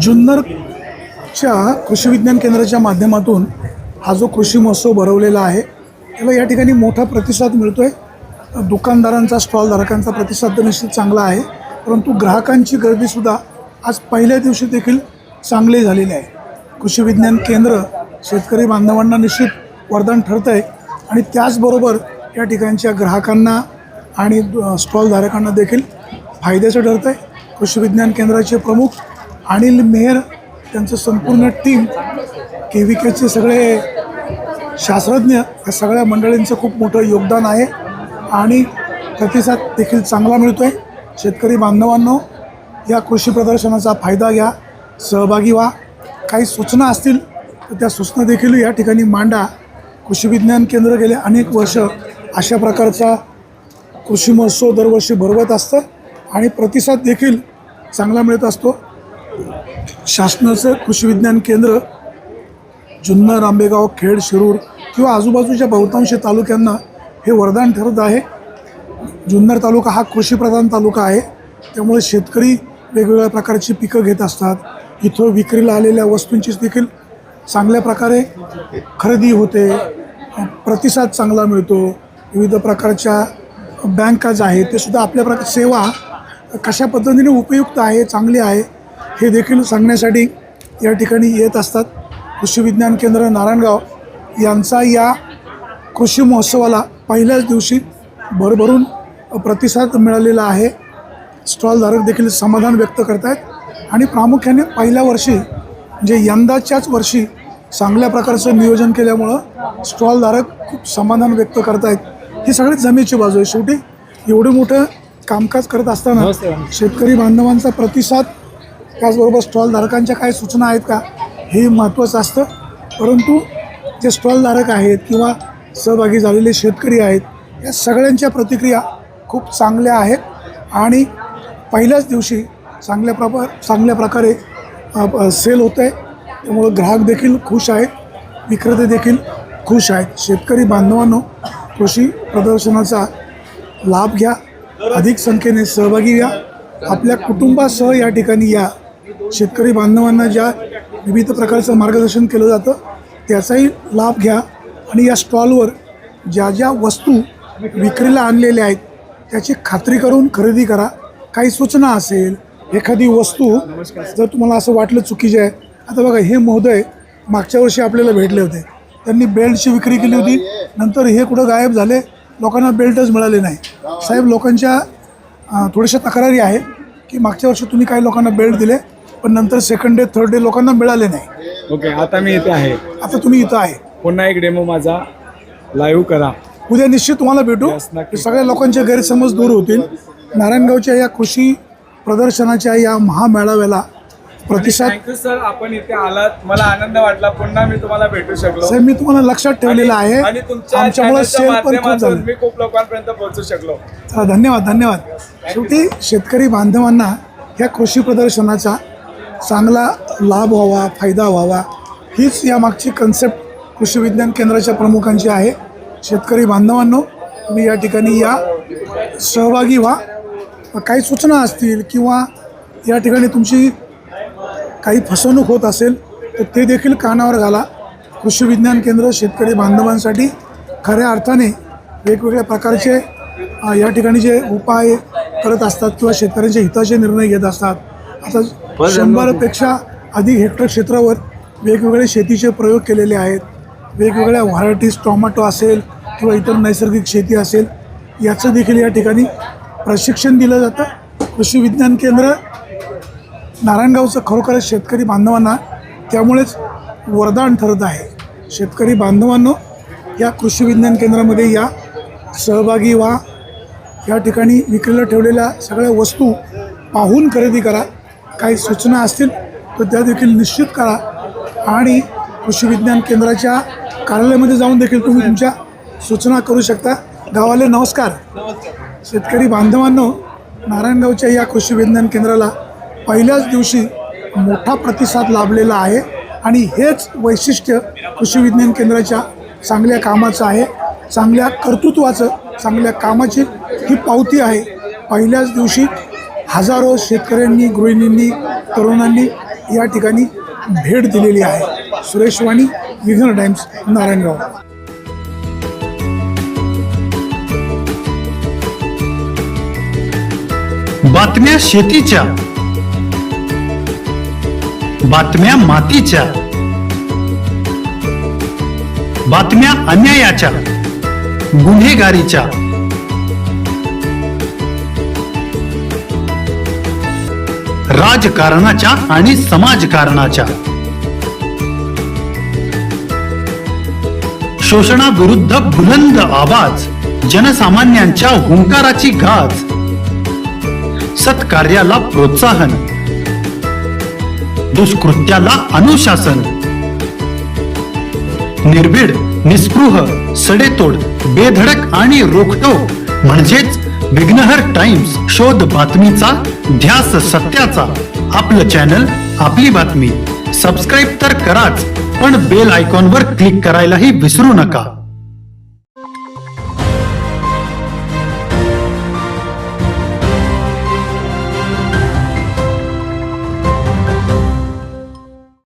जुन्नरच्या कृषी विज्ञान केंद्राच्या माध्यमातून हा जो कृषी महोत्सव भरवलेला आहे त्याला या ठिकाणी मोठा प्रतिसाद मिळतो आहे. दुकानदारांचा, स्टॉलधारकांचा प्रतिसाद तर निश्चित चांगला आहे, परंतु ग्राहकांची गर्दीसुद्धा आज पहिल्या दिवशी देखील चांगली झालेली आहे. कृषी विज्ञान केंद्र शेतकरी बांधवांना निश्चित वरदान ठरतं आहे आणि त्याचबरोबर या ठिकाणच्या ग्राहकांना आणि स्टॉलधारकांना देखील फायद्याचं ठरतं आहे. कृषी विज्ञान केंद्राचे प्रमुख अनिल मेहर, त्यांचं संपूर्ण टीम, KVKचे सगळे शास्त्रज्ञ, या सगळ्या मंडळींचं खूप मोठं योगदान आहे आणि प्रतिसाद देखील चांगला मिळतो आहे. शेतकरी बांधवांनो, या कृषी प्रदर्शनाचा फायदा घ्या, सहभागी व्हा. काही सूचना असतील तर त्या सूचना देखील या ठिकाणी मांडा. कृषी विज्ञान केंद्र गेले अनेक वर्ष अशा प्रकारचा कृषी महोत्सव दरवर्षी भरवत असतं आणि प्रतिसाद देखील चांगला मिळत असतो. शासनाचं कृषी विज्ञान केंद्र जुन्नर, आंबेगाव, खेड, शिरूर किंवा आजूबाजूच्या बहुतांश तालुक्यांना हे वरदान ठरत आहे. जुन्नर तालुका हा कृषीप्रधान तालुका आहे, त्यामुळे शेतकरी वेगवेगळ्या प्रकारची पिकं घेत असतात. इथं विक्रीला आलेल्या वस्तूंची देखील चांगल्या प्रकारे खरेदी होते, प्रतिसाद चांगला मिळतो. विविध प्रकारच्या बँका ज्या आहेत ते सुद्धा आपल्या प्रकार सेवा कशा पद्धतीने उपयुक्त आहे, चांगली आहे हे देखील सांगण्यासाठी या ठिकाणी येत असतात. कृषी विज्ञान केंद्र नारायणगाव यांचा या कृषी महोत्सवाला पहिल्याच दिवशी भरभरून प्रतिसाद मिळालेला आहे. स्टॉलधारक देखील समाधान व्यक्त करत आहेत आणि प्रामुख्याने पहिल्या वर्षी म्हणजे यंदाच्याच वर्षी चांगल्या प्रकारचं नियोजन केल्यामुळं स्टॉलधारक खूप समाधान व्यक्त करत आहेत. ही सगळी जमेची बाजू आहे. शेवटी एवढं मोठं कामकाज करत असताना शेतकरी बांधवांचा प्रतिसाद, त्याचबरोबर स्टॉलधारकांच्या काय सूचना आहेत का, हे महत्त्वाचं असतं. परंतु जे स्टॉलधारक आहेत किंवा सहभागी झालेले शेतकरी आहेत, या सगळ्यांच्या प्रतिक्रिया खूप चांगल्या आहेत आणि पहिल्याच दिवशी चांगल्या प्रकारे सेल होतं आहे. त्यामुळं ग्राहक देखील खुश आहेत, विक्रेते देखील खुश आहेत. शेतकरी बांधवांनो, कृषी प्रदर्शनाचा लाभ घ्या, अधिक संख्येने सहभागी व्हा, आपल्या कुटुंबासह या ठिकाणी या. शेतकरी बांधवांना ज्या विविध प्रकारचं मार्गदर्शन केलं जातं त्याचाही लाभ घ्या आणि या स्टॉलवर ज्या ज्या वस्तू विक्रीला आणलेल्या आहेत त्याची खात्री करून खरेदी करा. काही सूचना असेल, एखादी वस्तू जर तुम्हाला असं वाटलं चुकीची आहे, आता बघा हे महोदय मागच्या वर्षी आपल्याला भेटले होते, त्यांनी बेल्टची विक्री केली होती, नंतर हे कुठं गायब झाले, लोकांना बेल्टच मिळाले नाही. साहेब, लोकांच्या थोड्याशा तक्रारी आहेत की मागच्या वर्षी तुम्ही काही लोकांना बेल्ट दिले पण नंतर सेकंड डे, थर्ड डे लोकांना मिळाले नाही. ओके, आता मी इथे आहे. आता तुम्ही इथं आहे, पुन्हा एक डेमो माझा लाईव्ह करा. उद्या निश्चित तुम्हाला भेटू. सगळ्या लोकांचे गैरसमज दूर होतील. नारायणगावच्या या कृषी प्रदर्शनाच्या या महामेळाव्याला प्रतिसाद. थँक्यू सर, आपण इथे आलात, मला आनंद वाटला. पुन्हा मी तुम्हाला भेटू शकलो. साहेब, मी तुम्हाला लक्षात ठेवलेलं आहे आणि तुमच्या आमच्यामुळे सेल पण खूप माध्यमातून झालं. मी खूप लोकांपर्यंत पोहोचू शकलो. चला, धन्यवाद. शेवटी शेतकरी बांधवांना ह्या कृषी प्रदर्शनाचा चांगला लाभ व्हावा, फायदा व्हावा, हीच यामागची कन्सेप्ट कृषी विज्ञान केंद्राच्या प्रमुखांची आहे. शेतकरी बांधवांनो, तुम्ही या ठिकाणी या, सहभागी व्हा. काही सूचना असतील किंवा या ठिकाणी तुमची काही फसवणूक होत असेल तर ते देखील कानावर घाला. कृषी विज्ञान केंद्र शेतकरी बांधवांसाठी खऱ्या अर्थाने वेगवेगळ्या प्रकारचे या ठिकाणी जे उपाय करत असतात किंवा शेतकऱ्यांच्या हिताचे निर्णय घेत असतात. आता 100पेक्षा अधिक हेक्टर क्षेत्रावर वेगवेगळे शेतीचे प्रयोग केलेले आहेत. वेगवेगळ्या व्हरायटीज, टोमॅटो असेल किंवा इतर नैसर्गिक शेती असेल, याचं देखील या ठिकाणी प्रशिक्षण दिलं जातं. कृषी विज्ञान केंद्र नारायणगावचं खरोखरच शेतकरी बांधवांना त्यामुळेच वरदान ठरत आहे. शेतकरी बांधवांनो, या कृषी विज्ञान केंद्रामध्ये या, सहभागी व्हा. या ठिकाणी विक्रीला ठेवलेल्या सगळ्या वस्तू पाहून खरेदी करा. काही सूचना असतील तर त्या देखील निश्चित करा आणि कृषी विज्ञान केंद्राच्या कार्यालयामध्ये जाऊन देखील तुम्ही तुमच्या सूचना करू शकता. गावाले नमस्कार. शेतकरी बांधवांनो, नारायणगावच्या या कृषी विज्ञान केंद्राला पहिल्याच दिवशी मोठा प्रतिसाद लाभलेला आहे आणि हेच वैशिष्ट्य कृषी विज्ञान केंद्राच्या चांगल्या कामाचं आहे, चांगल्या कर्तृत्वाचं, चांगल्या कामाची ही पावती आहे. पहिल्याच दिवशी हजारो शेतकऱ्यांनी, गृहिणींनी, तरुणांनी या ठिकाणी भेट दिलेली आहे. सुरेश वाणी, विघ्न टाइम्स, नारायणगाव. बातम्या शेतीच्या, बातम्या मातीच्या, बातम्या अन्यायाच्या, गुन्हेगारीच्या, राजकारणाच्या आणि समाजकारणाच्या, शोषणाविरुद्ध बुलंद आवाज, जनसामान्यांच्या हुंकाराची गाज, सत्कार्याला प्रोत्साहन, दुष्कृत्याला अनुशासन, निर्भीड, निस्पृह, सडेतोड, बेधडक आणि रोखटोक म्हणजेच विघ्नहर टाइम्स. शोध बातमीचा, ध्यास सत्याचा. आपलं चॅनल, आपली बातमी. सबस्क्राईब तर कराच, पण बेल आयकॉनवर क्लिक करायलाही विसरू नका.